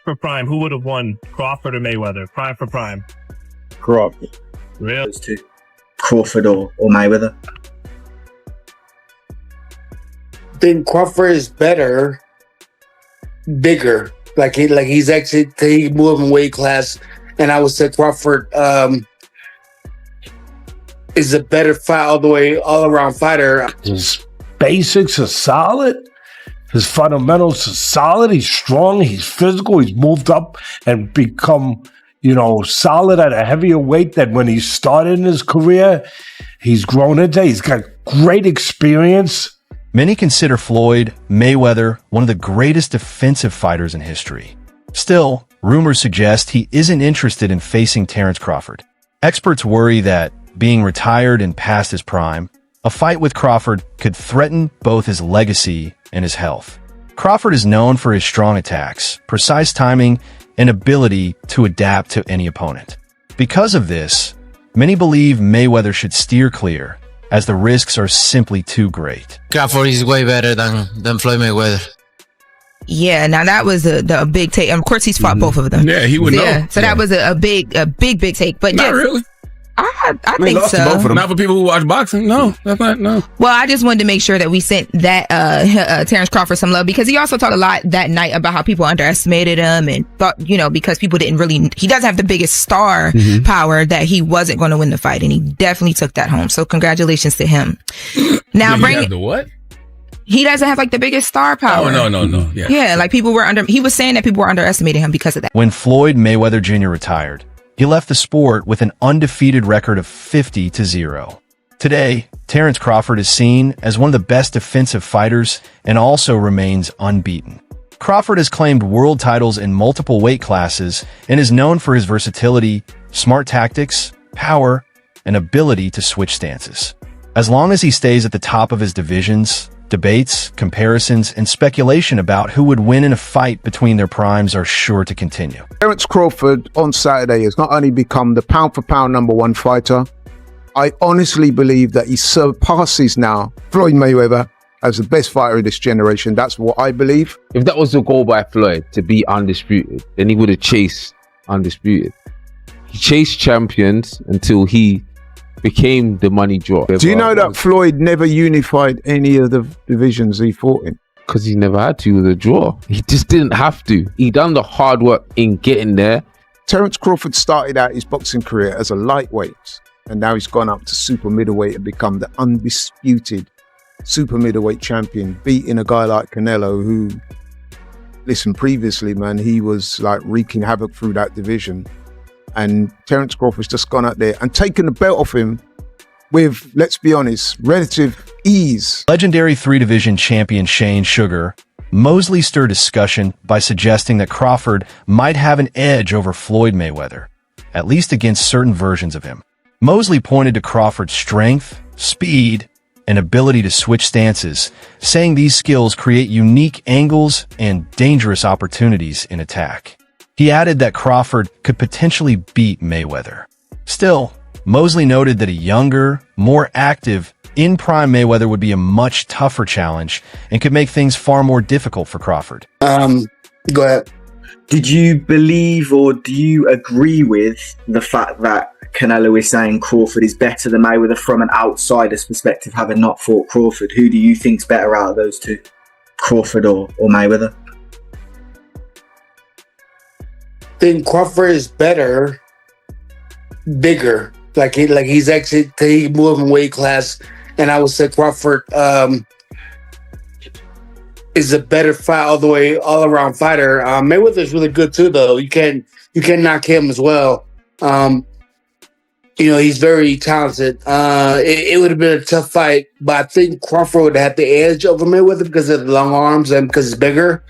for prime, who would have won, Crawford or Mayweather? Prime for prime. Crawford. Really? Those two. Crawford or Mayweather. I think Crawford is better, bigger. He's actually he moved in weight class, and I would say Crawford is a better fight all around fighter. His basics are solid. His fundamentals are solid. He's strong. He's physical. He's moved up and become, solid at a heavier weight than when he started in his career. He's grown into. He's got great experience. Many consider Floyd Mayweather one of the greatest defensive fighters in history. Still, rumors suggest he isn't interested in facing Terence Crawford. Experts worry that, being retired and past his prime, a fight with Crawford could threaten both his legacy and his health. Crawford is known for his strong attacks, precise timing, and ability to adapt to any opponent. Because of this, many believe Mayweather should steer clear, as the risks are simply too great. Crawford is way better than Floyd Mayweather. Yeah, now that was a big take. And of course, he's fought both of them. Yeah, he would know. So that was a big take. But not really. I think lost so. To both of them. Not for people who watch boxing. No, that's not. No. Well, I just wanted to make sure that we sent that Terence Crawford some love, because he also talked a lot that night about how people underestimated him and thought, because people didn't really. He doesn't have the biggest star power, that he wasn't going to win the fight, and he definitely took that home. So congratulations to him. Now bring the what? He doesn't have the biggest star power. Oh no. Yeah. Yeah, people were he was saying that people were underestimating him because of that. When Floyd Mayweather Jr. retired, he left the sport with an undefeated record of 50-0. Today, Terence Crawford is seen as one of the best defensive fighters and also remains unbeaten. Crawford has claimed world titles in multiple weight classes and is known for his versatility, smart tactics, power, and ability to switch stances. As long as he stays at the top of his divisions, debates, comparisons, and speculation about who would win in a fight between their primes are sure to continue. Terence Crawford on Saturday has not only become the pound-for-pound #1 fighter, I honestly believe that he surpasses now Floyd Mayweather as the best fighter of this generation. That's what I believe. If that was the goal by Floyd, to be undisputed, then he would have chased undisputed. He chased champions until he became the money draw. Do you know that Floyd never unified any of the divisions he fought in? Because he never had to with a draw. He just didn't have to. He done the hard work in getting there. Terence Crawford started out his boxing career as a lightweight, and now he's gone up to super middleweight and become the undisputed super middleweight champion, beating a guy like Canelo, who, listen, previously, man, he was wreaking havoc through that division. And Terence Crawford's just gone out there and taken the belt off him with, let's be honest, relative ease. Legendary 3-division champion Shane Sugar Mosley stirred discussion by suggesting that Crawford might have an edge over Floyd Mayweather, at least against certain versions of him. Mosley pointed to Crawford's strength, speed, and ability to switch stances, saying these skills create unique angles and dangerous opportunities in attack. He added that Crawford could potentially beat Mayweather. Still, Mosley noted that a younger, more active, in-prime Mayweather would be a much tougher challenge and could make things far more difficult for Crawford. Go ahead. Did you believe or do you agree with the fact that Canelo is saying Crawford is better than Mayweather from an outsider's perspective, having not fought Crawford? Who do you think's better out of those two, Crawford or Mayweather? I think Crawford is better, bigger. He's actually he moved in weight class, and I would say Crawford is a better fight all around fighter. Mayweather's really good too, though. You can't knock him as well. He's very talented. It would have been a tough fight, but I think Crawford would have the edge over Mayweather because of the long arms and because it's bigger.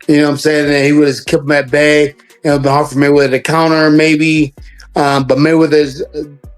You know what I'm saying? And he would have kept him at bay. It would have been hard for Mayweather to counter, maybe. But Mayweather's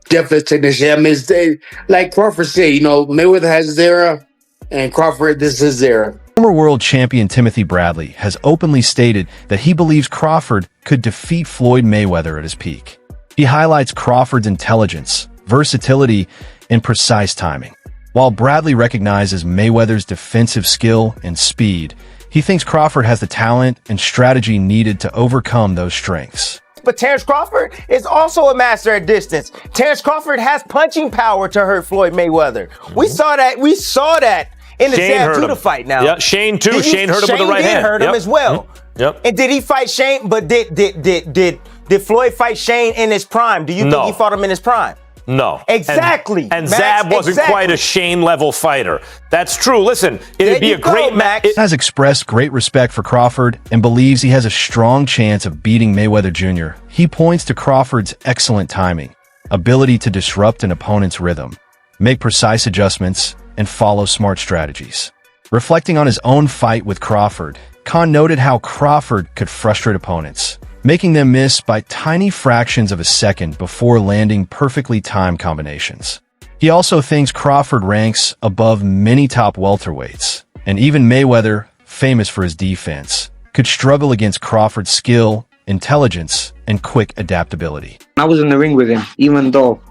definitely a technician. I mean, like Crawford said, Mayweather has his era, and Crawford, this is his era. Former world champion Timothy Bradley has openly stated that he believes Crawford could defeat Floyd Mayweather at his peak. He highlights Crawford's intelligence, versatility, and precise timing. While Bradley recognizes Mayweather's defensive skill and speed, He thinks Crawford has the talent and strategy needed to overcome those strengths. But Terence Crawford is also a master at distance. Terence Crawford has punching power to hurt Floyd Mayweather. We saw that in the Sam Judah fight now. Yeah, Shane too. Shane hurt him with the right hand. Shane did hurt him as well. Yep. And did he fight Shane? But did Floyd fight Shane in his prime? Do you think he fought him in his prime? No. Exactly. And Zab wasn't quite a Shane level fighter. That's true. Listen, it'd be a great match. Has expressed great respect for Crawford and believes he has a strong chance of beating Mayweather Jr. He points to Crawford's excellent timing, ability to disrupt an opponent's rhythm, make precise adjustments, and follow smart strategies. Reflecting on his own fight with Crawford, Khan noted how Crawford could frustrate opponents, making them miss by tiny fractions of a second before landing perfectly timed combinations. He also thinks Crawford ranks above many top welterweights, and even Mayweather, famous for his defense, could struggle against Crawford's skill, intelligence, and quick adaptability. I was in the ring with him, even though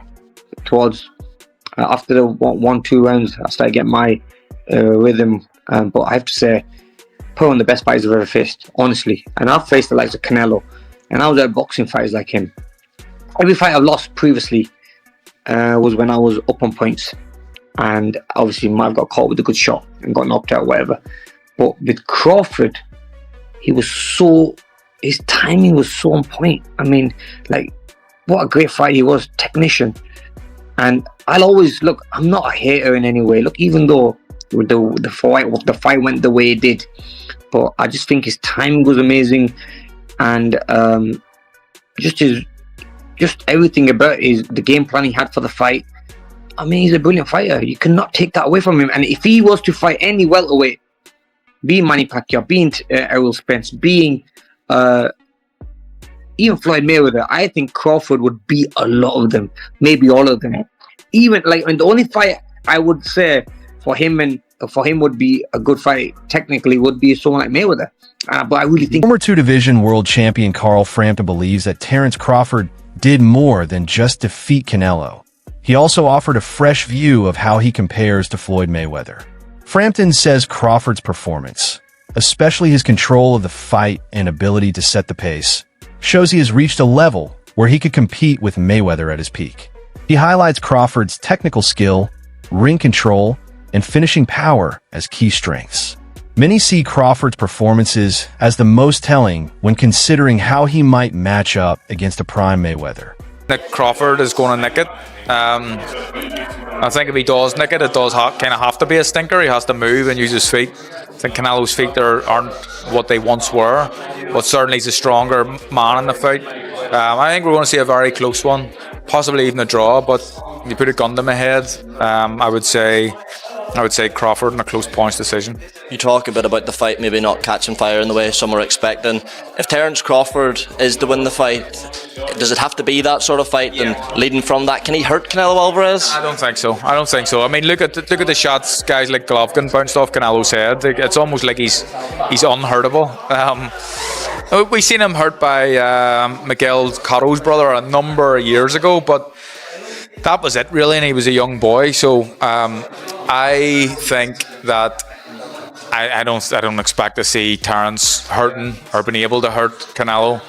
towards after the 1-2 rounds, I started getting my rhythm. But I have to say, probably one of the best fighters I've ever faced, honestly. And I've faced the likes of Canelo, and I was at boxing fighters like him. Every fight I've lost previously was when I was up on points, and obviously might have got caught with a good shot and got knocked out or whatever. But with Crawford, his timing was so on point. I mean, like, what a great fight he was, technician. And I'll always, look, I'm not a hater in any way. Look, even though the fight went the way it did, but I just think his timing was amazing, and just everything about the game plan he had for the fight. I mean, he's a brilliant fighter. You cannot take that away from him. And if he was to fight any welterweight, being Manny Pacquiao, being Errol Spence, being even Floyd Mayweather, I think Crawford would beat a lot of them, maybe all of them. Even and the only fight I would say for him would be a good fight technically would be someone like Mayweather. But I really think former two-division world champion Carl Frampton believes that Terence Crawford did more than just defeat Canelo. He also offered a fresh view of how he compares to Floyd Mayweather. Frampton says Crawford's performance, especially his control of the fight and ability to set the pace, shows he has reached a level where he could compete with Mayweather at his peak. He highlights Crawford's technical skill, ring control, and finishing power as key strengths. Many see Crawford's performances as the most telling when considering how he might match up against a prime Mayweather. Nick Crawford is going to nick it. I think if he does nick it, it does kind of have to be a stinker. He has to move and use his feet. I think Canelo's feet aren't what they once were, but certainly he's a stronger man in the fight. I think we're going to see a very close one, possibly even a draw, but if you put a gun to my head, I would say Crawford in a close points decision. You talk a bit about the fight maybe not catching fire in the way some are expecting. If Terence Crawford is to win the fight, does it have to be that sort of fight? And leading from that, can he hurt Canelo Alvarez? I don't think so. I mean, look at the shots guys like Golovkin bounced off Canelo's head. It's almost like he's unhurtable. We've seen him hurt by Miguel Cotto's brother a number of years ago, but that was it really, and he was a young boy. So I think that I don't expect to see Terence hurting or being able to hurt Canelo,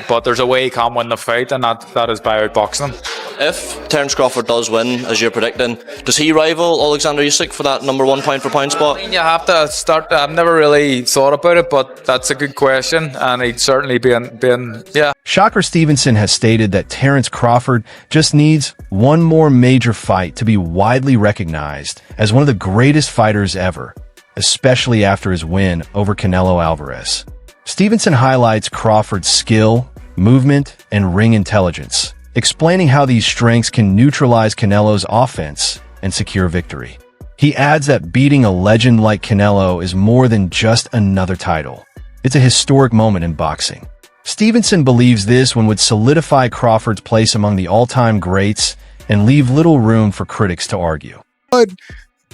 but there's a way he can win the fight, and that is by outboxing him. If Terence Crawford does win, as you're predicting, does he rival Alexander Usyk for that number one pound for pound spot? I mean, you have to start. I've never really thought about it, but that's a good question, and he'd certainly been yeah. Shocker Stevenson has stated that Terence Crawford just needs one more major fight to be widely recognized as one of the greatest fighters ever, especially after his win over Canelo Alvarez. Stevenson highlights Crawford's skill, movement, and ring intelligence, explaining how these strengths can neutralize Canelo's offense and secure victory. He adds that beating a legend like Canelo is more than just another title. It's a historic moment in boxing. Stevenson believes this one would solidify Crawford's place among the all-time greats and leave little room for critics to argue.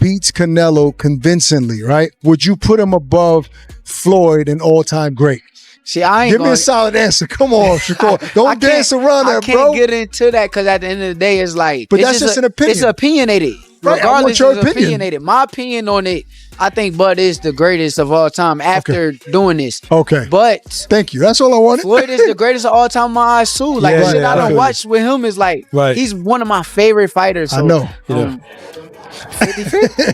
Beats Canelo convincingly, right? Would you put him above Floyd, an all-time great? See, I ain't Give me a solid answer. Come on, Shakur. Don't dance around that, bro. I can't get into that because at the end of the day, it's like... But that's just an opinion. It's opinionated. Right, Regardless, I want your it's opinionated. My opinion on it I think Bud is the greatest of all time after doing this. Okay. But thank you. That's all I wanted. Floyd is the greatest of all time in my eyes too. Like the shit I don't watch with him is like he's one of my favorite fighters. So, I know.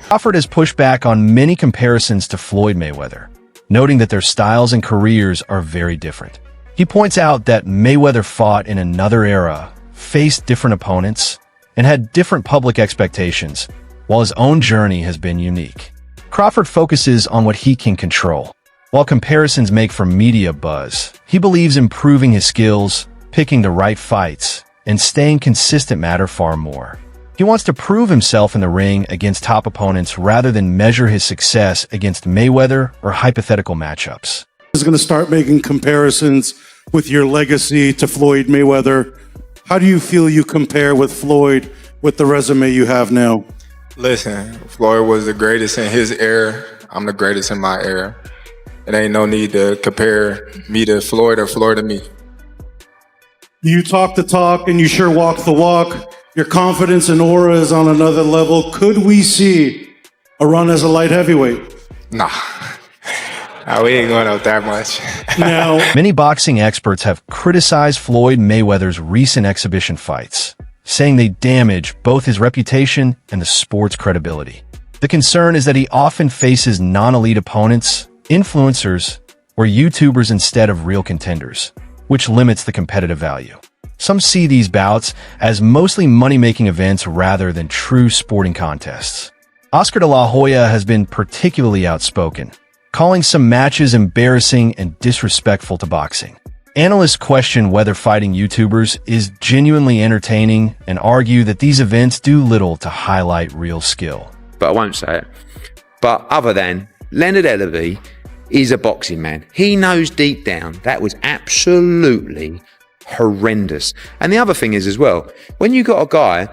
Crawford has pushed back on many comparisons to Floyd Mayweather, noting that their styles and careers are very different. He points out that Mayweather fought in another era, faced different opponents, and had different public expectations, while his own journey has been unique. Crawford focuses on what he can control. While comparisons make for media buzz, he believes improving his skills, picking the right fights, and staying consistent matter far more. He wants to prove himself in the ring against top opponents rather than measure his success against Mayweather or hypothetical matchups. Is going to start making comparisons with your legacy to Floyd Mayweather. How do you feel you compare with Floyd with the resume you have now? Listen, Floyd was the greatest in his era. I'm the greatest in my era. It ain't no need to compare me to Floyd or Floyd to me. You talk the talk and you sure walk the walk. Your confidence and aura is on another level. Could we see a run as a light heavyweight? Nah. We ain't going up that much. Now, many boxing experts have criticized Floyd Mayweather's recent exhibition fights, saying they damage both his reputation and the sport's credibility. The concern is that he often faces non-elite opponents, influencers, or YouTubers instead of real contenders, which limits the competitive value. Some see these bouts as mostly money-making events rather than true sporting contests. Oscar de la Hoya has been particularly outspoken, calling some matches embarrassing and disrespectful to boxing. Analysts question whether fighting YouTubers is genuinely entertaining and argue that these events do little to highlight real skill. But I won't say it. But other than Leonard Ellerby is a boxing man. He knows deep down that was absolutely horrendous. And the other thing is as well, when you got a guy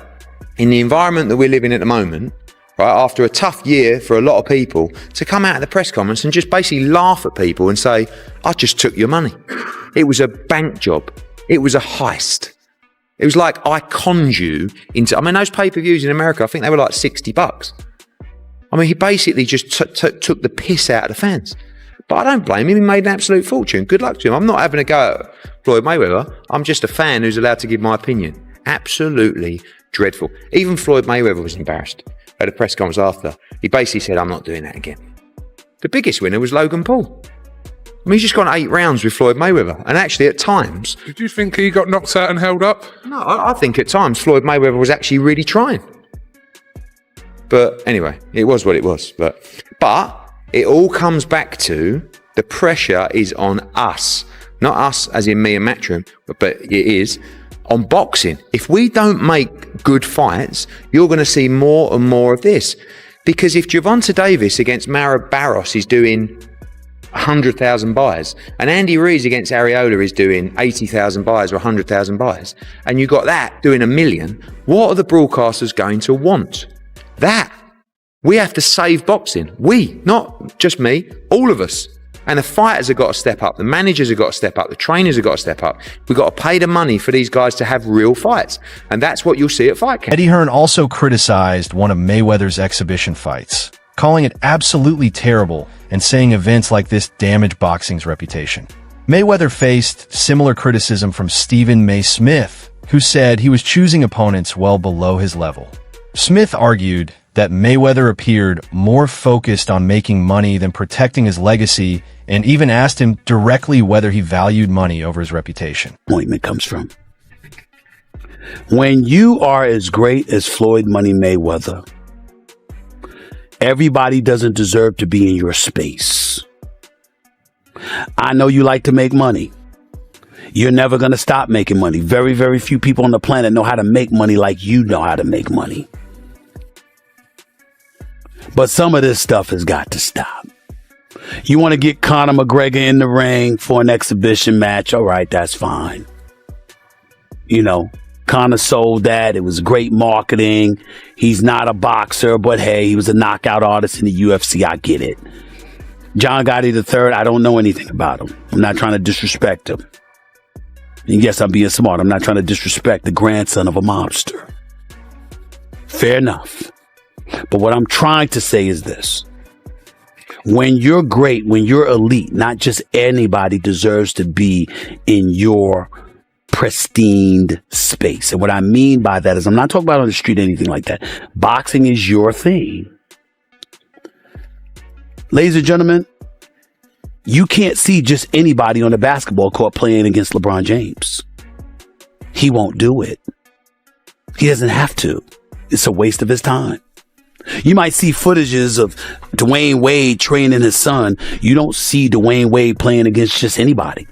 in the environment that we're living at the moment, right, after a tough year for a lot of people, to come out of the press conference and just basically laugh at people and say, I just took your money. It was a bank job. It was a heist. It was like, I conned you into, I mean, those pay-per-views in America, I think they were like $60. I mean, he basically just took the piss out of the fans. But I don't blame him. He made an absolute fortune. Good luck to him. I'm not having a go at Floyd Mayweather. I'm just a fan who's allowed to give my opinion. Absolutely dreadful. Even Floyd Mayweather was embarrassed at a press conference after. He basically said, I'm not doing that again. The biggest winner was Logan Paul. I mean, he's just gone 8 rounds with Floyd Mayweather. And actually, at times... Did you think he got knocked out and held up? No, I think at times Floyd Mayweather was actually really trying. But anyway, it was what it was. But it all comes back to the pressure is on us. Not us as in me and Matchroom, but it is on boxing. If we don't make good fights, you're going to see more and more of this. Because if Gervonta Davis against Mara Barros is doing 100,000 buys, and Andy Ruiz against Areola is doing 80,000 buys or 100,000 buys, and you got that doing 1 million, what are the broadcasters going to want? That. We have to save boxing. We, not just me, all of us. And the fighters have got to step up. The managers have got to step up. The trainers have got to step up. We've got to pay the money for these guys to have real fights. And that's what you'll see at Fight Camp. Eddie Hearn also criticized one of Mayweather's exhibition fights, calling it absolutely terrible and saying events like this damage boxing's reputation. Mayweather faced similar criticism from Stephen May Smith, who said he was choosing opponents well below his level. Smith argued that Mayweather appeared more focused on making money than protecting his legacy, and even asked him directly whether he valued money over his reputation. Appointment comes from. When you are as great as Floyd Money Mayweather, everybody doesn't deserve to be in your space. I know you like to make money. You're never going to stop making money. Very, very few people on the planet know how to make money like you know how to make money. But some of this stuff has got to stop. You want to get Conor McGregor in the ring for an exhibition match? All right, that's fine. You know, Conor sold that. It was great marketing. He's not a boxer, but hey, he was a knockout artist in the UFC. I get it. John Gotti III, I don't know anything about him. I'm not trying to disrespect him. And yes, I'm being smart. I'm not trying to disrespect the grandson of a mobster. Fair enough. But what I'm trying to say is this. When you're great, when you're elite, not just anybody deserves to be in your pristine space. And what I mean by that is I'm not talking about on the street, anything like that. Boxing is your thing. Ladies and gentlemen, you can't see just anybody on the basketball court playing against LeBron James. He won't do it. He doesn't have to. It's a waste of his time. You might see footages of Dwayne Wade training his son. You don't see Dwayne Wade playing against just anybody.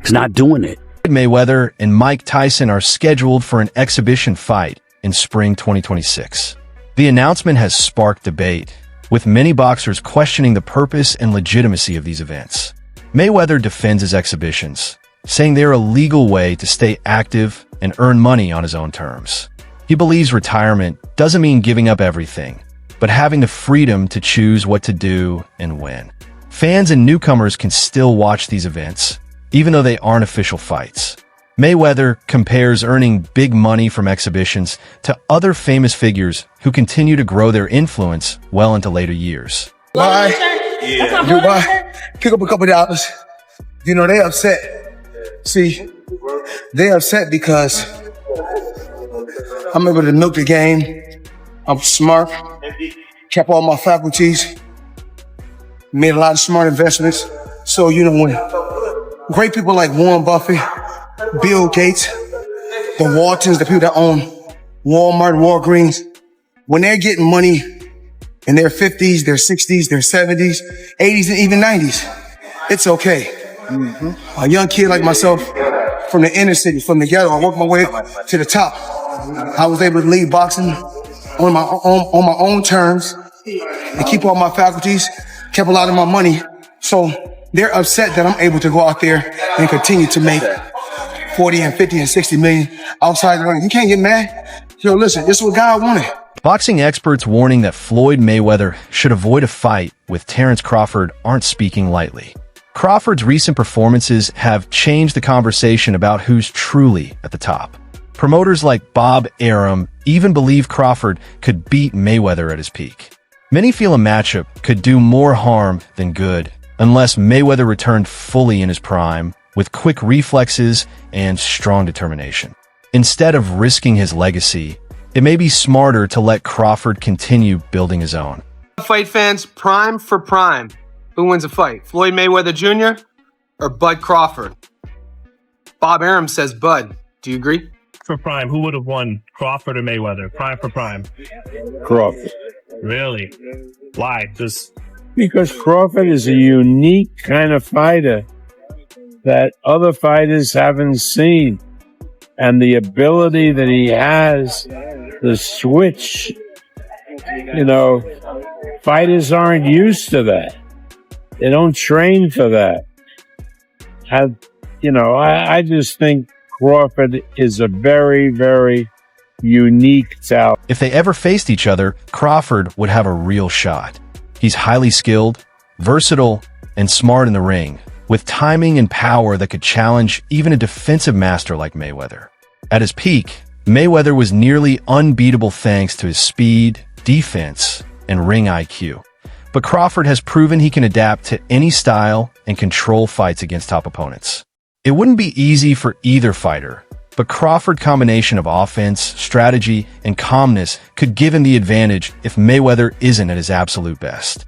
He's not doing it. Mayweather and Mike Tyson are scheduled for an exhibition fight in spring 2026. The announcement has sparked debate, with many boxers questioning the purpose and legitimacy of these events. Mayweather defends his exhibitions, saying they're a legal way to stay active and earn money on his own terms. He believes retirement doesn't mean giving up everything, but having the freedom to choose what to do and when. Fans and newcomers can still watch these events, even though they aren't official fights. Mayweather compares earning big money from exhibitions to other famous figures who continue to grow their influence well into later years. Why? You buy, pick up a couple dollars. You know, they upset. See, they upset because I'm able to milk the game. I'm smart, kept all my faculties, made a lot of smart investments. So, you know, when great people like Warren Buffett, Bill Gates, the Waltons, the people that own Walmart, Walgreens, when they're getting money in their 50s, their 60s, their 70s, 80s, and even 90s, it's okay. A young kid like myself from the inner city, from the ghetto, I worked my way to the top. I was able to leave boxing on my own terms and keep all my faculties, kept a lot of my money. So they're upset that I'm able to go out there and continue to make 40 and 50 and 60 million outside the ring. You can't get mad. Yo, listen, this is what God wanted. Boxing experts warning that Floyd Mayweather should avoid a fight with Terence Crawford aren't speaking lightly. Crawford's recent performances have changed the conversation about who's truly at the top. Promoters like Bob Arum even believe Crawford could beat Mayweather at his peak. Many feel a matchup could do more harm than good unless Mayweather returned fully in his prime with quick reflexes and strong determination. Instead of risking his legacy, it may be smarter to let Crawford continue building his own. Fight fans, prime for prime. Who wins a fight, Floyd Mayweather Jr. or Bud Crawford? Bob Arum says Bud. Do you agree? For prime, who would have won, Crawford or Mayweather? Prime for prime. Crawford. Really? Why? Just because Crawford is a unique kind of fighter that other fighters haven't seen. And the ability that he has to switch, you know, fighters aren't used to that. They don't train for that. I just think Crawford is a very, very unique talent. If they ever faced each other, Crawford would have a real shot. He's highly skilled, versatile, and smart in the ring, with timing and power that could challenge even a defensive master like Mayweather. At his peak, Mayweather was nearly unbeatable thanks to his speed, defense, and ring IQ. But Crawford has proven he can adapt to any style and control fights against top opponents. It wouldn't be easy for either fighter, but Crawford's combination of offense, strategy, and calmness could give him the advantage if Mayweather isn't at his absolute best.